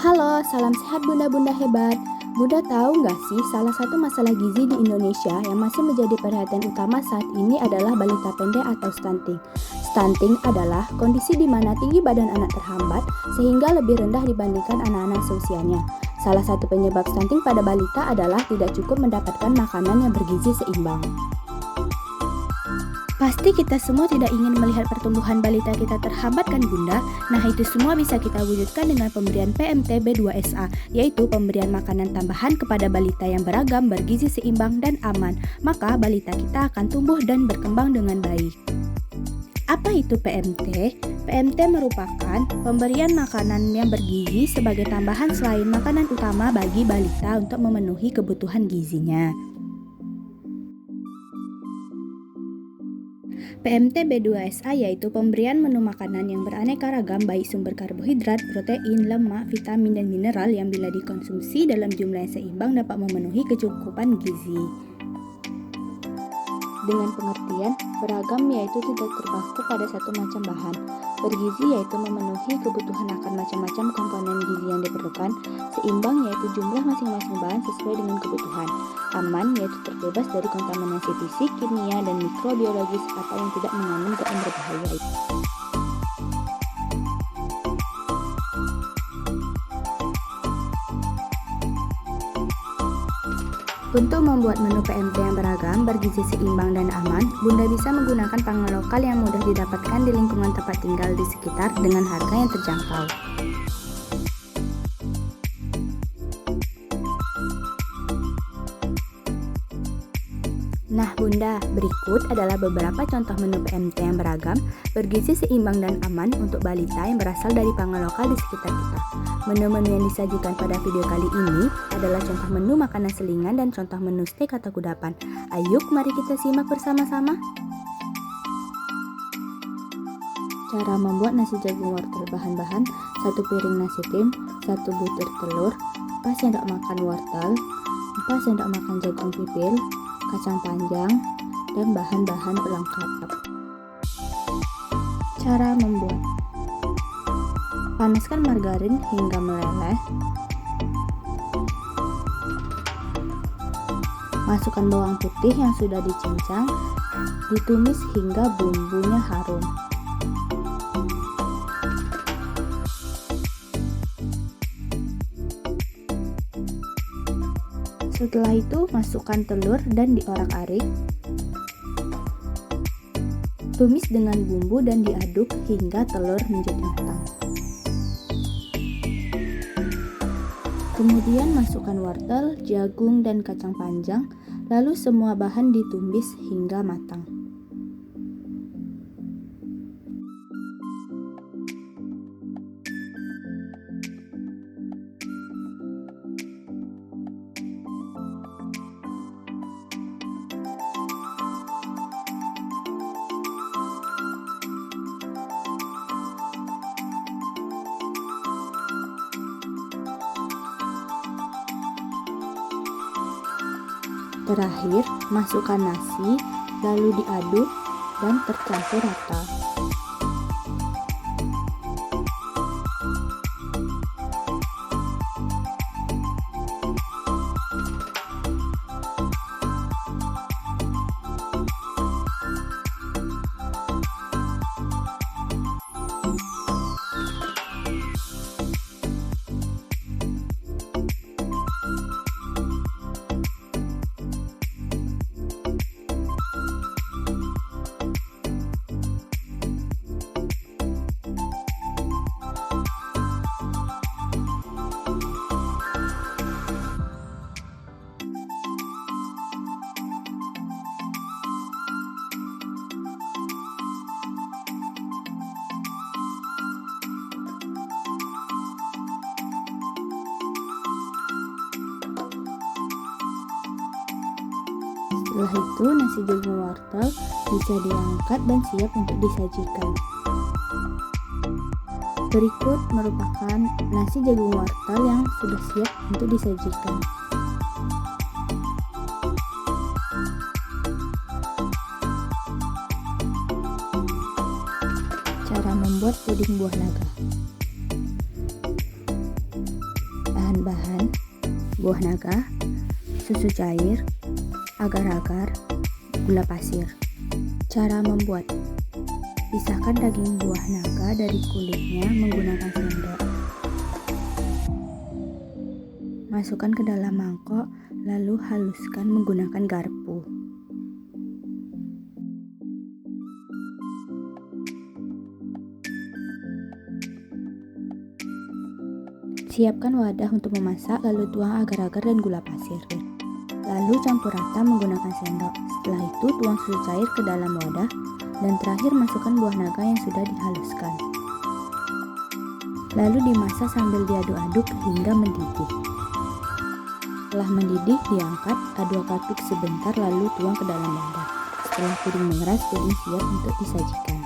Halo, salam sehat bunda-bunda hebat. Bunda tahu nggak sih salah satu masalah gizi di Indonesia yang masih menjadi perhatian utama saat ini adalah balita pendek atau stunting. Stunting adalah kondisi di mana tinggi badan anak terhambat sehingga lebih rendah dibandingkan anak-anak seusianya. Salah satu penyebab stunting pada balita adalah tidak cukup mendapatkan makanan yang bergizi seimbang. Pasti kita semua tidak ingin melihat pertumbuhan balita kita terhambat kan bunda? Nah itu semua bisa kita wujudkan dengan pemberian PMT B2SA, yaitu pemberian makanan tambahan kepada balita yang beragam, bergizi seimbang dan aman. Maka balita kita akan tumbuh dan berkembang dengan baik. Apa itu PMT? PMT merupakan pemberian makanan yang bergizi sebagai tambahan selain makanan utama bagi balita untuk memenuhi kebutuhan gizinya. PMT B2SA yaitu pemberian menu makanan yang beraneka ragam baik sumber karbohidrat, protein, lemak, vitamin, dan mineral yang bila dikonsumsi dalam jumlah yang seimbang dapat memenuhi kecukupan gizi. Dengan pengertian, beragam yaitu tidak terpaku pada satu macam bahan. Bergizi yaitu memenuhi kebutuhan akan macam-macam komponen gizi yang diperlukan. Seimbang yaitu jumlah masing-masing bahan sesuai dengan kebutuhan. Aman yaitu terbebas dari kontaminasi fisik, kimia, dan mikrobiologis atau yang tidak mengandung zat yang berbahaya. Untuk membuat menu PMT yang beragam, bergizi seimbang dan aman, Bunda bisa menggunakan pangan lokal yang mudah didapatkan di lingkungan tempat tinggal di sekitar dengan harga yang terjangkau. Nah Bunda, berikut adalah beberapa contoh menu PMT yang beragam, bergizi seimbang dan aman untuk balita yang berasal dari pangan lokal di sekitar kita. Menu-menu yang disajikan pada video kali ini adalah contoh menu makanan selingan dan contoh menu steak atau kudapan. Ayo mari kita simak bersama-sama. Cara membuat nasi jagung wortel. Bahan-bahan: 1 piring nasi tim, 1 butir telur, 4 sendok makan wortel, 4 sendok makan jagung pipil, kacang panjang, dan bahan-bahan pelengkap. Cara membuat: panaskan margarin hingga meleleh. Masukkan bawang putih yang sudah dicincang, ditumis hingga bumbunya harum. Setelah itu, masukkan telur dan diorak-arik. Tumis dengan bumbu dan diaduk hingga telur menjadi matang. Kemudian masukkan wortel, jagung, dan kacang panjang, lalu semua bahan ditumis hingga matang. Terakhir, masukkan nasi, lalu diaduk dan tercampur rata. Setelah itu, nasi jagung wortel bisa diangkat dan siap untuk disajikan. Berikut merupakan nasi jagung wortel yang sudah siap untuk disajikan. Cara membuat puding buah naga. Bahan-bahan: buah naga, susu cair, agar-agar, gula pasir. Cara membuat: pisahkan daging buah naga dari kulitnya menggunakan sendok. Masukkan ke dalam mangkok, lalu haluskan menggunakan garpu. Siapkan wadah untuk memasak, lalu tuang agar-agar dan gula pasir. Lalu campur rata menggunakan sendok. Setelah itu tuang susu cair ke dalam wadah, dan terakhir masukkan buah naga yang sudah dihaluskan. Lalu dimasak sambil diaduk-aduk hingga mendidih. Setelah mendidih, diangkat, aduk-aduk sebentar lalu tuang ke dalam wadah. Setelah puding mengeras, puding siap untuk disajikan.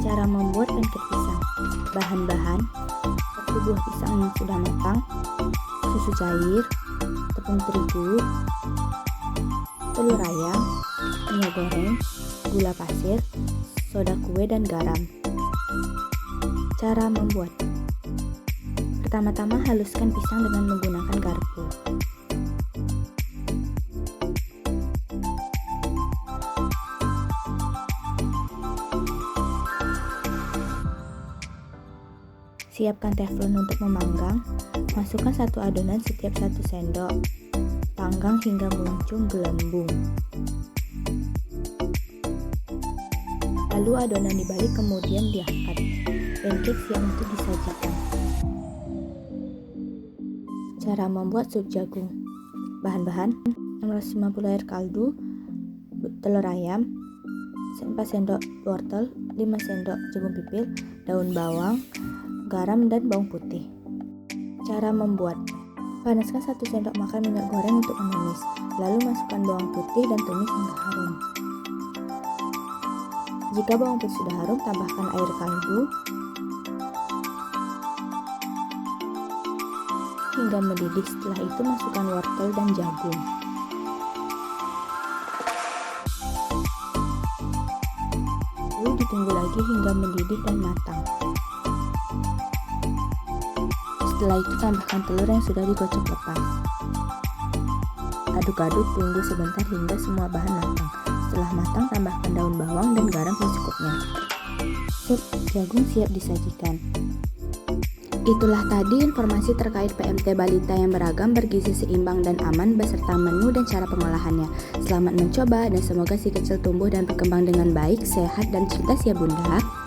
Cara membuat pancake pisang. Bahan-bahan: 1 buah pisang yang sudah matang, susu cair, tepung terigu, telur ayam, minyak goreng, gula pasir, soda kue, dan garam. Cara membuat: pertama-tama haluskan pisang dengan menggunakan garpu. Siapkan teflon untuk memanggang. Masukkan 1 adonan setiap 1 sendok. Panggang hingga muncul gelembung. Lalu adonan dibalik kemudian diangkat. Pancake siap untuk disajikan. Cara membuat sup jagung. Bahan-bahan: 650 air kaldu, telur ayam, 4 sendok wortel, 5 sendok jagung pipih, daun bawang, garam, dan bawang putih. Cara membuat: panaskan 1 sendok makan minyak goreng untuk menumis, lalu masukkan bawang putih dan tumis hingga harum. Jika bawang putih sudah harum, tambahkan air kaldu hingga mendidih. Setelah itu masukkan wortel dan jagung. Lalu ditunggu lagi hingga mendidih dan matang. Setelah itu tambahkan telur yang sudah digocok lepas. Aduk-aduk, tunggu sebentar hingga semua bahan matang. Setelah matang, tambahkan daun bawang dan garam secukupnya. Sup jagung siap disajikan. Itulah tadi informasi terkait PMT balita yang beragam, bergizi seimbang dan aman beserta menu dan cara pengolahannya. Selamat mencoba dan semoga si kecil tumbuh dan berkembang dengan baik, sehat dan cerdas ya Bunda.